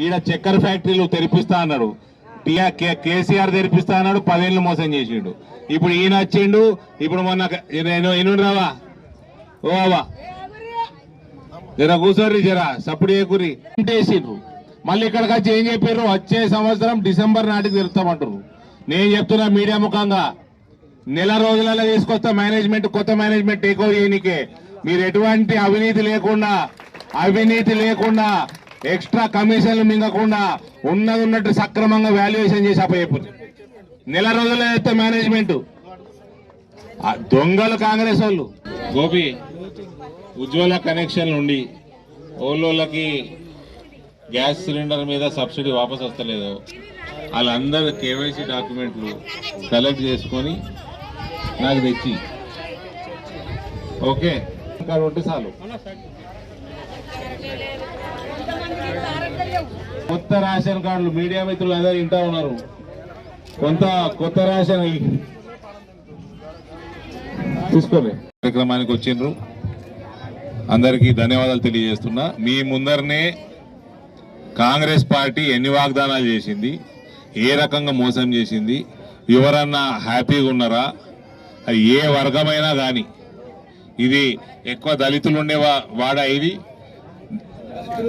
ఈడ చక్కెర ఫ్యాక్టరీలు తెరిపిస్తా అన్నాడు. కేసీఆర్ తెరిపిస్తా అన్నాడు, 10 ఏళ్ళు మోసం చేసిండు. ఇప్పుడు ఈయన వచ్చిండు. ఇప్పుడు మొన్న ఎన్నుండి రావా ఓ అవా జరా కూర్చోర్రి, జరా సప్పుడు ఏకురి వేసిండ్రు. మళ్ళీ ఇక్కడికి వచ్చి ఏం చెప్పారు, వచ్చే సంవత్సరం డిసెంబర్ నాటికి తెలుస్తామంటారు. నేను చెప్తున్నా మీడియా ముఖంగా, నెల రోజులలో తీసుకొస్తా మేనేజ్మెంట్, కొత్త మేనేజ్మెంట్ టేక్ ఓవర్ చేయనికే. మీరు ఎటువంటి అవినీతి లేకుండా ఎక్స్ట్రా కమిషన్లు మింగకుండా ఉన్నట్టు సక్రమంగా వాల్యుయేషన్ చేసి అప్పచెప్పు. నెల రోజుల్లో అయితే మేనేజ్మెంట్ దొంగలు కాంగ్రెస్ వాళ్ళు. గోపి, ఉజ్వల కనెక్షన్లు ఉండి ఓళ్ళకి గ్యాస్ సిలిండర్ మీద సబ్సిడీ వాపసు వస్తలేదు, వాళ్ళందరూ కేవైసీ డాక్యుమెంట్లు కలెక్ట్ చేసుకొని నాకు తెచ్చి ఓకే ఉంటే చాలు. కొత్త రేషన్ కార్డులు మీడియా మిత్రులు అందరూ వింటా ఉన్నారు. కొత్త రేషన్ తీసుకోలే కార్యక్రమానికి వచ్చిండ్రు. అందరికీ ధన్యవాదాలు తెలియజేస్తున్నా. మీ ముందరనే కాంగ్రెస్ పార్టీ ఎన్ని వాగ్దానాలు చేసింది, ఏ రకంగా మోసం చేసింది, ఎవరన్నా హ్యాపీగా ఉన్నారా, ఏ వర్గమైనా కానీ. ఇది ఎక్కువ దళితులు ఉండే వాడ, ఇది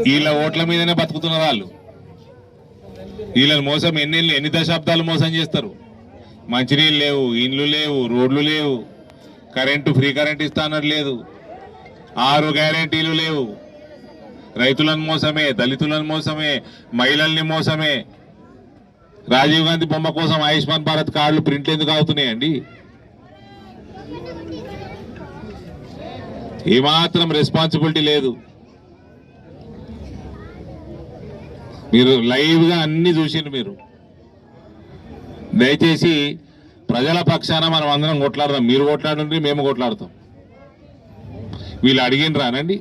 వీళ్ళ ఓట్ల మీదనే బతుకుతున్నారు వాళ్ళు. వీళ్ళని మోసం ఎన్ని దశాబ్దాలు మోసం చేస్తారు. మంచినీళ్ళు లేవు, ఇండ్లు లేవు, రోడ్లు లేవు, ఫ్రీ కరెంట్ ఇస్తానని లేదు, 6 గ్యారెంటీలు లేవు. రైతులను మోసమే, దళితులను మోసమే, మహిళల్ని మోసమే. రాజీవ్ గాంధీ బొమ్మ కోసం ఆయుష్మాన్ భారత్ కార్డులు ప్రింట్లు ఎందుకు అవుతున్నాయండి? ఏమాత్రం రెస్పాన్సిబిలిటీ లేదు. మీరు లైవ్ గా అన్ని చూసిండ్రు. మీరు దయచేసి ప్రజల పక్షాన మనం అందరం కొట్లాడదాం. మీరు కొట్లాడండి, మేము కొట్లాడతాం. వీళ్ళు అడిగినరానండి,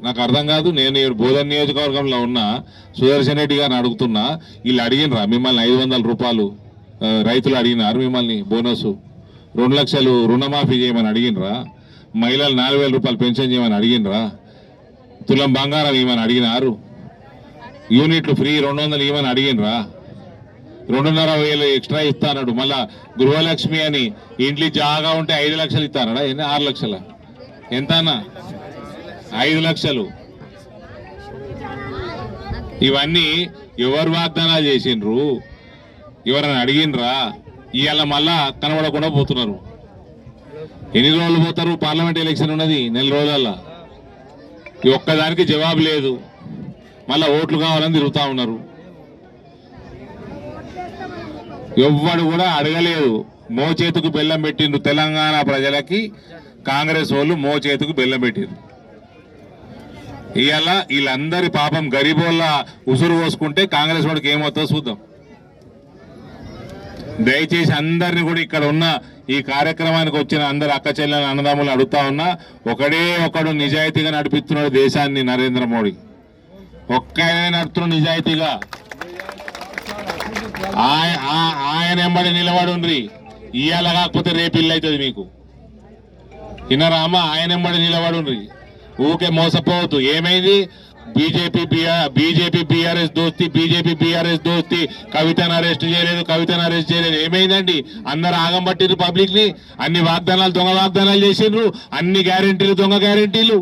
నాకు అర్థం కాదు. నేను బోధన్ నియోజకవర్గంలో ఉన్న సుదర్శన్ రెడ్డి గారిని అడుగుతున్నా, వీళ్ళు అడిగినరా మిమ్మల్ని 500 రూపాయలు రైతులు అడిగినారు మిమ్మల్ని బోనస్, 2 లక్షలు రుణమాఫీ చేయమని అడిగినరా, మహిళలు 4000 రూపాయలు పెన్షన్ చేయమని అడిగినరా, తులం బంగారం ఇవ్వమని అడిగినారు, యూనిట్లు ఫ్రీ 200 ఇవ్వమని అడిగినరా, 2,500 ఎక్స్ట్రా ఇస్తానడు. మళ్ళా గృహలక్ష్మి అని ఇంట్లో జాగా ఉంటే 5 లక్షలు ఇస్తానడా? 6 లక్షల ఎంత అన్నా? 5 లక్షలు. ఇవన్నీ ఎవరు వాగ్దానాలు చేసిండ్రు? ఎవరైనా అడిగినరా? ఇవాళ మళ్ళా కనబడకుండా పోతున్నారు. ఎన్ని రోజులు పోతారు? పార్లమెంట్ ఎలక్షన్ ఉన్నది 4 రోజులల్లా. ఈ ఒక్కదానికి జవాబు లేదు. మళ్ళా ఓట్లు కావాలని తిరుగుతా ఉన్నారు. ఎవ్వడు కూడా అడగలేదు. మోచేతుకు బెల్లం పెట్టిండ్రు. తెలంగాణ ప్రజలకి కాంగ్రెస్ వాళ్ళు మోచేతుకు బెల్లం పెట్టిండ్రు. ఇవాళ వీళ్ళందరి పాపం గరీబోళ్ళ ఉసురు పోసుకుంటే కాంగ్రెస్ వాడికి ఏమవుతుందో చూద్దాం. దయచేసి అందరినీ కూడా ఇక్కడ ఉన్న ఈ కార్యక్రమానికి వచ్చిన అందరు అక్క చెల్లెల అన్నదమ్ములు అడుగుతా ఉన్నా, ఒకడు నిజాయితీగా నడిపిస్తున్నాడు దేశాన్ని. నరేంద్ర మోడీ ఒక్కనే నడుపుతున్నాడు నిజాయితీగా. ఆయన ఎంబడి నిలబడుండ్రి. ఇవాళ కాకపోతే రేపు ఇల్లు అవుతుంది మీకు. వినరామా? ఆయన ఎంబడి నిలబడుండ్రి. ఊకే మోసపోవద్దు. ఏమైంది? బీజేపీ బీఆర్ఎస్ దోస్తి, కవితను అరెస్ట్ చేయలేదు. ఏమైందండి? అందరు ఆగం పట్టిరు పబ్లిక్ ని. అన్ని వాగ్దానాలు, దొంగ వాగ్దానాలు చేసిండ్రు. అన్ని గ్యారెంటీలు, దొంగ గ్యారెంటీలు.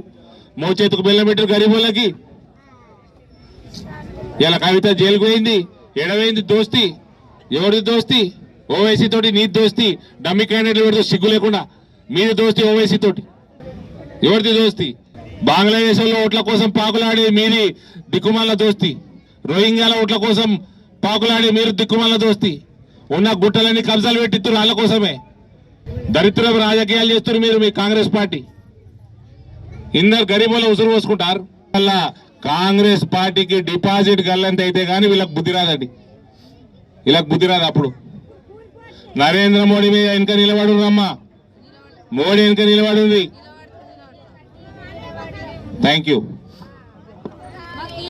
మోచేతుకు బెల్లం పెట్టారు గరీబులకి. ఇలా కవిత జైలుకు పోయింది. ఎడవైంది దోస్తి? ఎవరిది దోస్తి? ఓవైసీ తోటి నీ దోస్తి. డమ్మి క్యాండిడేట్లు ఎవరితో సిగ్గు లేకుండా మీది దోస్తి ఓవైసీ తోటి. ఎవరిది దోస్తి? బంగ్లాదేశ్ లో ఓట్ల కోసం పాకులాడే మీది దిక్కుమాల దోస్తి. రోహింగ్యాల ఓట్ల కోసం పాకులాడే మీరు దిక్కుమాల దోస్తి. ఉన్న గుట్టలన్నీ కబ్జాలు పెట్టిస్తారు వాళ్ళ కోసమే. దరిద్ర రాజకీయాలు చేస్తారు మీరు, మీ కాంగ్రెస్ పార్టీ. ఇందరు గరీబుల ఉసురు పోసుకుంటారు. వల్ల కాంగ్రెస్ పార్టీకి డిపాజిట్ గల్లంత అయితే కానీ వీళ్ళకి బుద్ధి రాదండి. వీళ్ళకి బుద్ధి రాదు. అప్పుడు నరేంద్ర మోడీ మీద వెనుక నిలబడు అమ్మా. మోడీ వెనుక నిలబడింది. Thank you.